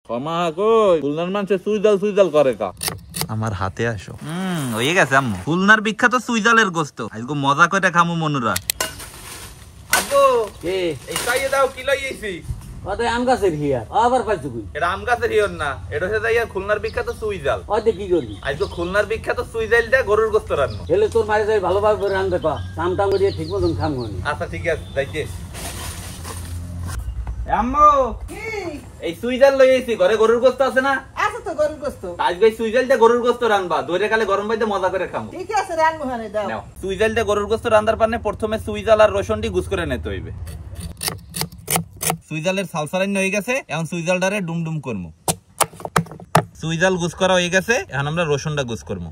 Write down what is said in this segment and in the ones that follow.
কমা কই খুলনার মানুষে সুইজাল সুইজাল করে কা আমার হাতে আসো। হয়ে গেছে আম্মু। খুলনার বিখ্যাত সুইজালের গোস্ত আজকে মজা করে খামু মনুরা। আব্বু এই চাইয়ে দাও কি লইয়েছি। আম গাছের হিয়ার আবার পাইছো কই? এটা আম গাছের হিয়ার না, এটা হচ্ছে যাইয়া খুলনার বিখ্যাত সুইজাল। ওইতে কি করবি? আজকে খুলনার বিখ্যাত সুইজাল দিয়ে গরুর গোস্ত রান্না। হেলে তোর মারে যাই ভালোভাবে করে রান্ধতে পা, কাম টাম করে ঠিক মতন খাম হনি। আচ্ছা ঠিক আছে যাইতে। আম্মু কি এই সুইজাল লইয়েছি, ঘরে গরুর গোস্ত আছে না? আছে তো গরুর গোস্ত। আজকে সুইজাল দিয়ে গরুর গোস্ত রান্না, দইরে কালে গরম বাইতে মজা করে খামু। ঠিক আছে রান্না হানে দাও। নাও সুইজাল দিয়ে গরুর গোস্ত রান্নার পারনে প্রথমে সুইজাল আর রসুনটি গুস করে নিতে হইবে। সুইজালের সালসারাইন হয়ে গেছে, এখন সুইজালটারে ডুমডুম করবো। সুইজাল গুস করা হয়ে গেছে, এখন আমরা রসুনটা গুস করবো।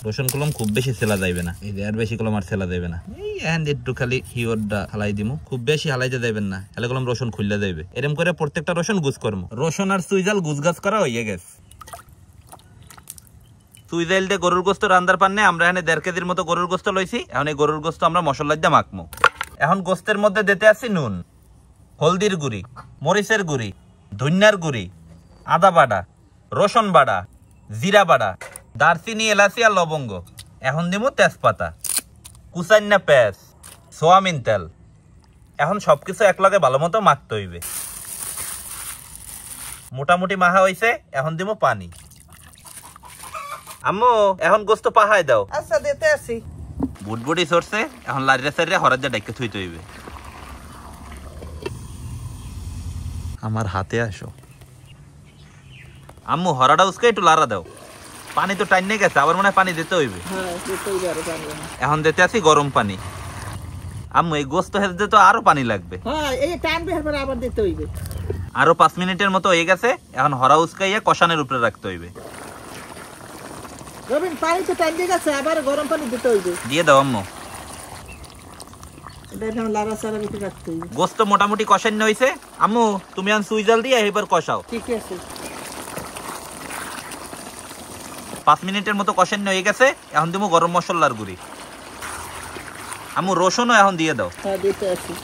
রসুন কলম খুব বেশি সেলা যাইবে না, এই আর বেশি কলম আর সেলা যাইবে না। এই এখন একটু খালি হিওরটা হালাই দিমু, খুব বেশি হালাইতে যাইবেন না, এলে কলম রসুন খুললে যাইবে। এরকম করে প্রত্যেকটা রসুন গুস করবো। রসুন আর সুইজাল গুস গাছ করা হয়ে গেছে। সুইজাল দিয়ে গরুর গোস্ত রান্নার পান্নে আমরা এখানে 1.5 কেজির মতো গরুর গোস্ত লইছি। এখন এই গরুর গোস্ত আমরা মশলা দিয়ে মাখবো। এখন গোস্তের মধ্যে দিতে আসি নুন, হলদির গুঁড়ি, মরিচের গুঁড়ি, ধনিয়ার গুঁড়ি, আদা বাটা, রসুন বাটা, জিরা বাটা, দারচিনি, এলাচি আর লবঙ্গ। এখন দিব তেজপাতা, কুচান্না পেঁয়াজ, সোয়াবিন তেল। এখন সবকিছু একলগে ভালো মতো মাখতে হইবে। মোটামুটি মাখা হইছে, এখন দিব পানি। আম্মু এখন গোস্ত পাহাই দাও। আচ্ছা দিতে আসি। বুটবুটি সরছে, এখন লারিয়া সারিয়া হরাজা ডাইকে থইতে হইবে। আমার হাতে আসো। আম্মু হরাটা উসকে একটু লারা দাও। পানি তো টাইনে গেছে, আবার মনে হয় পানি দিতে হইবে। হ্যাঁ দিতে হইবে আরো পানি। এখন দিতে আছি গরম পানি। আম্মু এই গোস্ত হেজতে তো আরো পানি লাগবে। হ্যাঁ এই টাইম বের পরে আবার দিতে হইবে। আরো 5 মিনিটের মতো হয়ে গেছে, এখন হরা উসকাইয়া কষানের উপরে রাখতে হইবে। রবিন পানি তো টাইম দিয়ে গেছে, আবার গরম পানি দিতে হইবে। দিয়ে দাও আম্মু। এটা নাম লারা সারা ভিতরে রাখতে হইবে। গোস্ত মোটামুটি কষানো হইছে। আম্মু তুমি এখন সুইজাল দিয়ে এবার কষাও। ঠিক আছে। 5 মিনিটের মতো কষানো হয়ে গেছে, এখন দিব গরম মশলার গুঁড়ি। আম্মু রসুনও এখন দিয়ে দাও। হ্যাঁ দিতে আসি।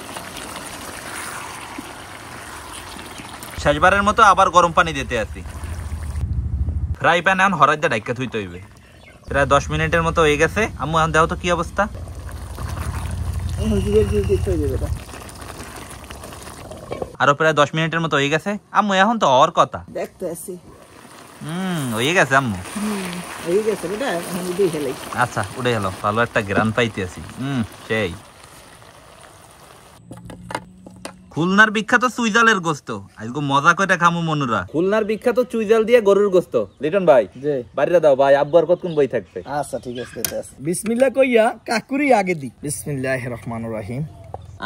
শেষবারের মতো আবার গরম পানি দিতে আসি। ফ্রাই প্যান এখন হরাইদা ডাইকা থুইতে হইবে। প্রায় 10 মিনিটের মতো হয়ে গেছে। আম্মু এখন দেখো তো কি অবস্থা। আরো প্রায় 10 মিনিটের মতো হয়ে গেছে। আম্মু এখন তো ওর কথা দেখতে আসি। হয়ে গেছে আম্মু। হয়ে গেছে বেটা, এখন দিয়ে হেলাই। আচ্ছা উঠে গেল, ভালো একটা গ্রান পাইতে আছি। সেই খুলনার বিখ্যাত সুইজালের গোস্ত আজকে মজা করে খামু মনুরা। খুলনার বিখ্যাত সুইজাল দিয়ে গরুর গোস্ত। লিটন ভাই জি বাড়িটা দাও ভাই, আব্বু আর কতক্ষণ বই থাকবে। আচ্ছা ঠিক আছে দিতে আসি। বিসমিল্লাহ কইয়া কাকুরি আগে দি। বিসমিল্লাহির রহমানির রহিম।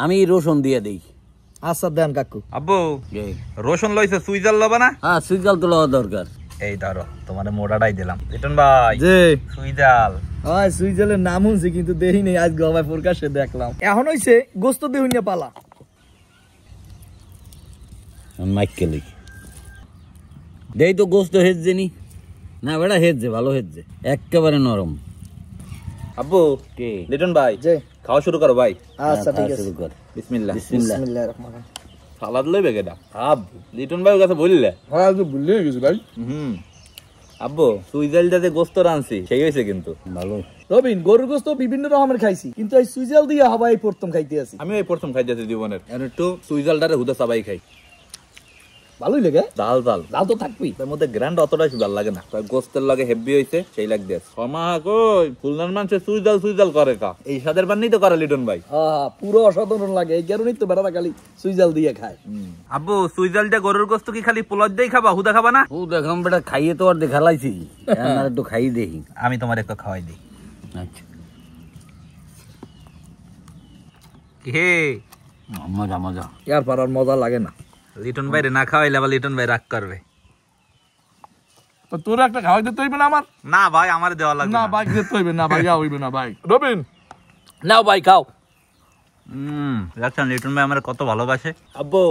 আমি রসুন দিয়ে দেই। আচ্ছা দেন কাকু। আব্বু রসুন লইছে, সুইজাল লবা না? হ্যাঁ সুইজাল তো লওয়া দরকার। এই ধরো তোমার মোড়াটাই দিলাম। লিটন ভাই জি সুইজাল। হয় সুইজালের নাম শুনছি কিন্তু দেই নাই, আজ গবাই প্রকাশে দেখলাম। এখন হইছে গোস্ত দেহুইনা পালা। মাইকেলি দেই তো গোস্ত হেজছে নি না বেটা, হেজছে ভালো হেজছে, একেবারে নরম। আব্বু কে লিটন ভাই জি খাওয়া শুরু করো ভাই। আচ্ছা ঠিক আছে। শুরু কর। বিসমিল্লাহ। বিসমিল্লাহির রহমানির রহিম। সালাদ লইবে কেডা? আব লিটন ভাই কাছে বললে। হ্যাঁ তো ভুলে গেছি ভাই। আব্বু সুইজালটা যে গোস্ত রানছি সেই হয়েছে কিন্তু ভালো। রবিন গরুর গোস্ত বিভিন্ন রকমের খাইছি, কিন্তু এই সুইজাল দিয়ে হবাই প্রথম খাইতে আছি। আমি ওই প্রথম খাইতেছি জীবনের। এখন একটু সুইজালটারে হুদা সাবাই খাই। ভালোই লাগে। ডাল ডাল ডাল তো থাকবেই। তার মধ্যে গ্র্যান্ড অতটা ভালো লাগে না, তার গোস্তের লাগে হেভি হইছে সেই লাগ দিয়ে। ক্ষমা কই খুলনার মানুষে সুইজাল সুইজাল করে কা, এই স্বাদের পান্নি তো করে লিটন ভাই। হ্যাঁ পুরো অসাধারণ লাগে, এই কারণেই তো বেড়াটা খালি সুইজাল দিয়ে খায়। আব্বু সুইজাল দিয়ে গরুর গোস্ত কি খালি পোলার দিয়ে খাবা, হুদা খাবা না? ও দেখাম বেটা, খাইয়ে তো আর দেখা লাইছি, আর একটু খাইয়ে দেখি। আমি তোমার একটু খাওয়াই দিই। আচ্ছা হে মজা মজা। ইয়ার পর আর মজা লাগে না। লিটন ভাই রে না খাওয়াইলে আবার লিটন ভাই রাগ করবে। তো তোর একটা খাওয়াই দিতে হইবে না আমার? না ভাই আমার দেওয়া লাগবে না না। ভাই দিতে হইবে না ভাই, হইবে না ভাই। রবিন নাও ভাই খাও। দেখছেন লিটন ভাই আমার কত ভালোবাসে। আব্বু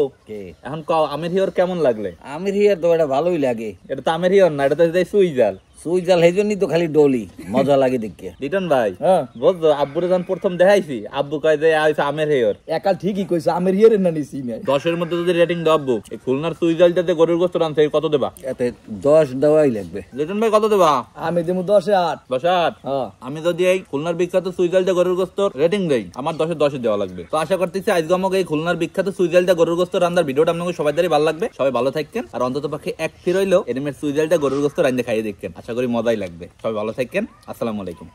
এখন কও আমের হিওর কেমন লাগলে? আমির হিয়ার তো এটা ভালোই লাগে। এটা তো আমের হিওর না, এটা তো সুইজাল। সুই জাল সেই জন্যই তো খালি ডলি মজা লাগে দেখে। লিটন ভাই হ্যাঁ বুঝছো, আব্বুরে যখন প্রথম দেখাইছি আব্বু কয় যে আইছে আমের হেয়র। একাল ঠিকই কইছে, আমের হিয়ারের না নিছি নাই। 10-এর মধ্যে যদি রেটিং দাও আব্বু, এই খুলনার সুইজালটাতে গরুর গোস্ত রানছে কত দেবা? এতে 10 দেওয়াই লাগবে। লিটন ভাই কত দেবা? আমি দেবো 10-এ 8। 10-8? হ্যাঁ আমি যদি এই খুলনার বিখ্যাত সুইজালটা গরুর গোস্ত রেটিং দেই, আমার 10-এ 10 দেওয়া লাগবে। তো আশা করতেছি আজকে আমাকে এই খুলনার বিখ্যাত সুইজালটা গরুর গোস্ত রান্নার ভিডিওটা আপনাকে সবাই দ্বারাই ভালো লাগবে। সবাই ভালো থাকেন, আর অন্তত পক্ষে এক ফির হইলেও এরমের সুইজালটা গরুর গোস্ত রান্না খাইয়ে দেখেন। আশা করি মজাই লাগবে। সবাই ভালো থাকেন, আসসালামু আলাইকুম।